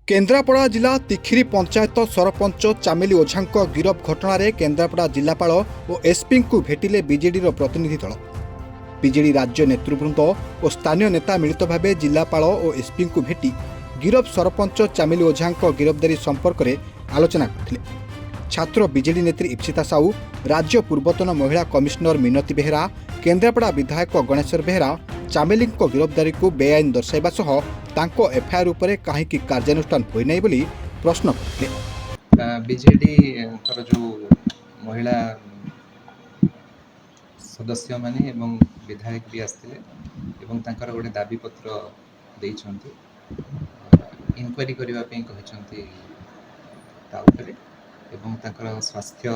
केन्द्रापड़ा जिला तिखिरी पंचायत सरपंच चामेली ओझा गिरफ घटना केन्द्रापड़ा जिलापाल और एसपी को भेटिले बीजेडी प्रतिनिधि दल। बीजेडी राज्य नेतृवृंद और स्थानीय नेता मिलित भाव जिलापाल और एसपी को भेटी गिरफ सरपंच चामेली ओझा गिरफ्तारी संपर्क में आलोचना करते। छात्र बीजेडी नेत्री इप्सिता साहू, राज्य पूर्वतन महिला कमिशनर मिनती बेहेरा, केन्द्रापड़ा विधायक गणेश्वर बेहेरा चामेली गिरफ्तारी को बेआईन दर्शाइबा सह तांको एफआईआर उपरे काहेकि कार्यानुष्ठान होई नै बोली प्रश्न करते। बीजेडी जो महिला सदस्य माने एवं विधायक भी आसते एवं तांकर गोटे दाबी पत्र देइछन्ति इनक्वारी करबा पे कहिछन्ति ता उपरे एवं तांकर स्वास्थ्य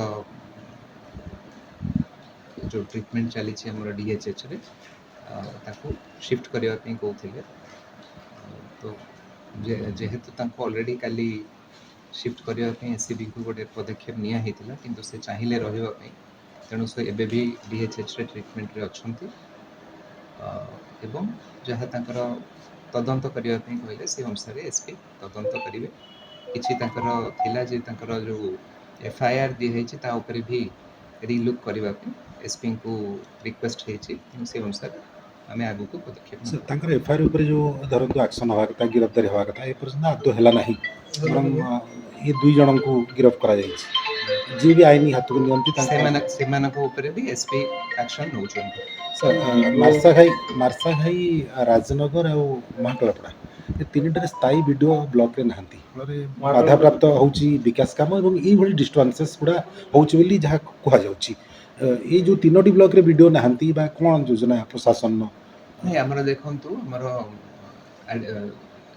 जो ट्रीटमेंट चली हमर डीएचएच रे ताको शिफ्ट करबा पे कहउथिले। तो जेहेतु तांको ऑलरेडी काली शिफ्ट करबा पे एसीबी को गोटे पदक्षेप निया हेतिला किंतु से चाहिए रहबा पे तेणु से एबे भी डीएचएच रे ट्रीटमेंट रे अछन्ति एवं जहाँ तांकर तदंत करबा पे कहले से अनुसार एसपी तदंत करिवे। किछि तांकर थिला जे तांकर जो एफआईआर दी हेछि ता ऊपर भी रीलुक करबा पे एसपी को रिक्वेस्ट हेछि से अनुसार आमे आगु को पदक्षेप तांकर एफआईआर ऊपर जो धरंतु एक्शन हवा कथा गिरफ्तारी हवा कथा ए पर्यंत आदो हेला नाही बरं ये दुई जन को गिरफ्त करा जायछि जे भी आईनी हाथ को नियंत्रित सेमान को ऊपर भी एसपी एक्शन नउछन्ति। मार्साघाई राजनगर और महाकलपड़ा ये तीनटारे स्थायी वीडियो ब्लॉक रे नहांती फल बाधा प्राप्त होउछि विकास काम एवं ई भली डिस्टर्बेंसेस गुडा होउछि बोली जहा कहा जाउछि। ये जो तीनोटी ब्लॉक रे वीडियो नहांती बा कोन योजना प्रशासन नहीं आमर देखंतु हमर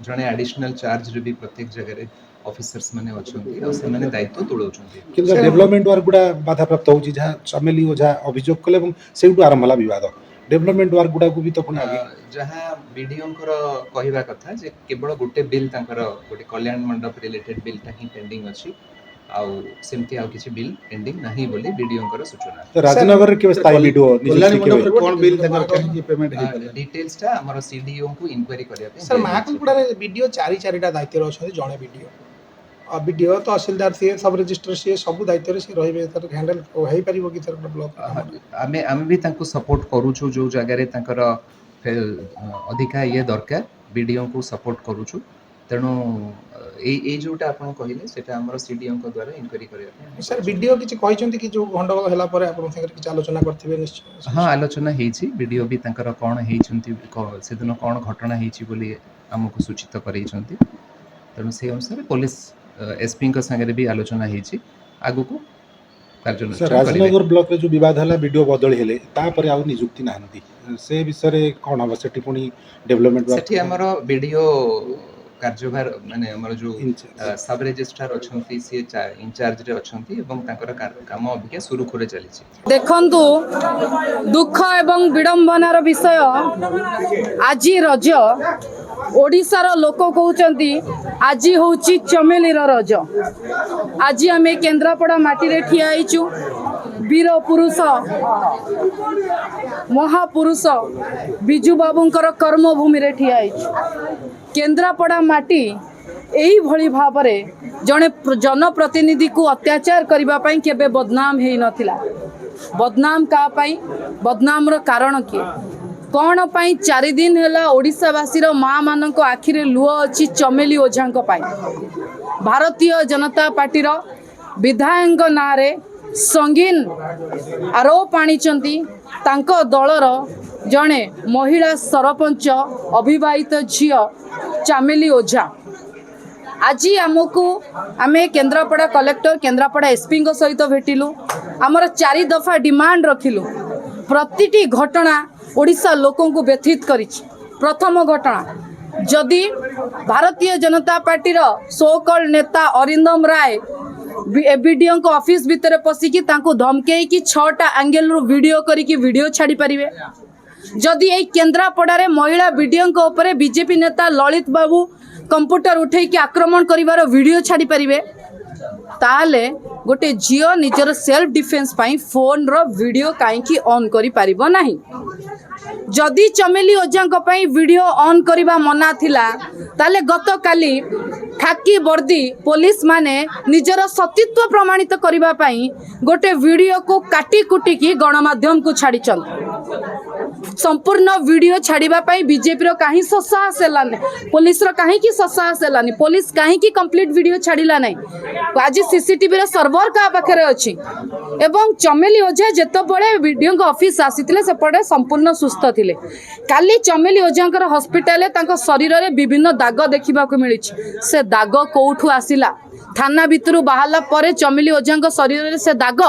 जने एडिशनल चार्ज रे भी प्रत्येक जगह रे ऑफिसर्स माने अछन्ती और से माने दायित्व तुलौछन्ती किंतु डेवलपमेंट वर्क गुडा बाधा प्राप्त होउछि जहा चामेली ओझा अभियोग कले एवं सेउटु आरंभ होला विवाद डेवलपमेंट वर्क गुडा को भी तो पुनी आगे जहां वीडियो कहवा कथा जे केवल गोटे बिल तांकर गोटे कल्याण मंडप रिलेटेड बिल ता ही पेंडिंग अछि आउ सेमती आउ किछि बिल पेंडिंग नाही बोली वीडियो सूचना। तो राजनगर रे के स्थायी वीडियो कल्याण मंडप रे कोन बिल तांकर केहि पेमेंट हे डिटेल्स ता हमर सीडीओ को इंक्वायरी करिया पे सर महाकुलपुरा रे वीडियो चारिटा दायित्व अछि जणे वीडियो तहसीलदार सी सब रजिस्टर सी सब दायित्व से रहिबे तर हैंडल होई परिबो कि सर ब्लॉक आमे भी तांको सपोर्ट करूछु जो जगह रे तांकर अधिका ये दरकार वीडियो को सपोर्ट करूछु तेणु ए जोटा आपण कहिले सेटा हमर सीडीओ को द्वारा इंक्वायरी करिया सर वीडियो किछि कहिसंती कि जो गंडगोल हला परे आपण संगे किछि आलोचना करथिबे निश्चय। हां आलोचना हेछि वीडियो भी तांकर कोन हेइछंती से दिन कोन घटना हेछि बोली हमको सूचित करैछंती तेणु से अनुसार पुलिस एसपी का संगे भी आलोचना हेछि आगु को सर राजनगर ब्लॉक रे जो विवाद हला वीडियो बदली हेले ता परे आउ नियुक्ति नाहंती से विषय रे कोन हबो सेठी पुनी डेवलपमेंट सेठी हमर वीडियो कार्यभार माने हमर जो सब रजिस्ट्रार अछंती से इंचार्ज रे अछंती एवं तांकर काम अभिके शुरू करे चली छी। देखंतु दुख एवं विडंबनार विषय आज रज ओडिशार लोक कहउचंती आज होउची चमेलीर रज। आज आमे केन्द्रापड़ा माटी रे ठिया आइचु वीर पुरुष महापुरुष बिजू बाबूंकर कर्मभूमि रे ठिया आइचु। केन्द्रापड़ा माटी एही भली भाबरे जने जनप्रतिनिधि को अत्याचार करिबा पई केबे बदनाम हेई नथिला। बदनाम का पई बदनाम रो कारण की कौन पाई 4 दिन हैला ओडिशावासीर माँ मानक आखिरे लुह अच्छी चमेली ओझा पाई भारतीय जनता पार्टीर विधायक नारे संगीन आरोप आनिचंती तांको दलर जड़े महिला सरपंच अविवाहित झियो चामेली ओझा। आज आमको आमे केन्द्रापड़ा कलेक्टर केन्द्रापड़ा एसपी सहित भेटिलु आमर 4 दफा डिमांड रखिलु प्रतिटी घटना ओडिशा लोकों को व्यथित करिछि। प्रथम घटना जदि भारतीय जनता पार्टीर सोकल नेता अरिंदम राय एबीडीओ को ऑफिस भीतर पशिकी तांको धमकेई कि 6टा एंगल रो वीडियो करिकी वीडियो छाड़ी परिवे। जदि ए केन्द्रापड़ा रे महिला वीडियो को ऊपर बीजेपी नेता ललित बाबू कंप्यूटर उठे कि आक्रमण करिवार वीडियो छाड़ी परिवे ताले गोटे झियो निजर सेल्फ डिफेन्स पाई फोन रो वीडियो काईकी ऑन करि परिबो नाही। जदि चमेली ओझा वीडियो ऑन करवा मना थिला ताले गत काली खाकी वर्दी पुलिस माने निजर सतीत्व प्रमाणित करबा पई गोटे वीडियो को काटी कुटी की गणमाध्यम को छाड़ी संपूर्ण वीडियो छाड़िबा पई बीजेपी रो काहे ससाहस हेलानी पुलिस रो काहे की ससाहस हेलानी पुलिस काहे की कंप्लीट वीडियो छाड़िला नै आज सीसीटीवी रो सर्वर का पाखरे अछि एवं चमेली ओझा जेतो बळे वीडियो को ऑफिस आसीतिले से पडे संपूर्ण सुस्थ थिले काली चमेली ओझांकर हॉस्पिटल तांको शरीर रे विभिन्न दाग देखिबा को मिली से दाग कोठू आसिला थाना भितरु बाहला परे चमेली ओझांको शरीर रे से दाग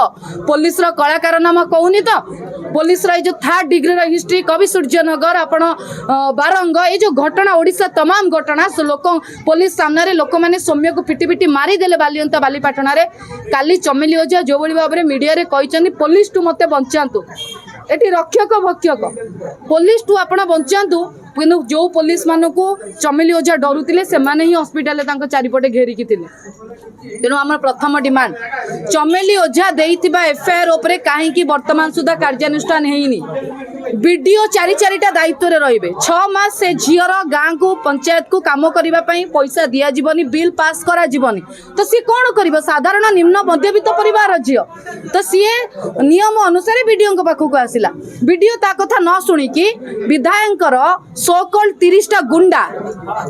पुलिस रो कलाकार नाम कहूनी तो पुलिस रो जो 3rd डिग्री रो हिस्ट्री कवि सूर्यनगर आपण बारंग ये जो घटना ओडिशा तमाम घटना लोक पुलिस सामने रे लोक माने सौम्य को पिटी पिटी मारी देले बालियंता बालीपाटना रे काली चमेली ओझा जो बड़ी भाबरे मीडिया रे कहिचनी पुलिस टू मते बंचांतु एटी रक्षक भक्षक पुलिस टू आपण बंचांतु किंतु जो पुलिस मान को चमेली ओझा डरुतिले से माने ही हॉस्पिटल तांको चारिपटे घेरिकी थिले तेणु आम प्रथम डिमांड चमेली ओझा देइथिबा एफआईआर उपरे काहे की वर्तमान सुधा कार्यानुष्ठान हेइनी वीडियो चारिटा दायित्व रे रहिबे 6 मास से झियर गाँ को पंचायत को काम करबा पई पैसा दिया जीवनी बिल पास करा जीवनी तो सी कोन करबो साधारण निम्न मध्यवित्त परिवार झियो तो सी नियम अनुसार वीडियो को पाखु को आसिला वीडियो ता कथा न सुनी की विधायकर सो कॉल्ड 30 टा गुंडा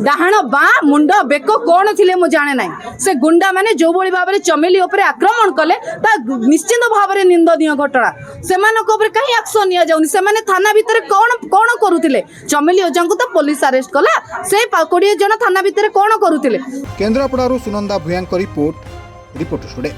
डाहाण बा मुंड बेको कोन थिले मु जाने नाही से गुंडा माने जो बळी भाबरे चमेली उपरे आक्रमण कले ता निश्चित भाबरे निंदनीय घटना सेमानक उपरे काहे एक्शन निया जाउनी सेमाने थाना भीतर कोन करूतिले चमेली ओझांको तो पुलिस अरेस्ट कला से 20 जन थाना भीतर कोन करूतिले केन्द्रापड़ारू सुनंदा भूयांक रिपोर्ट टुडे।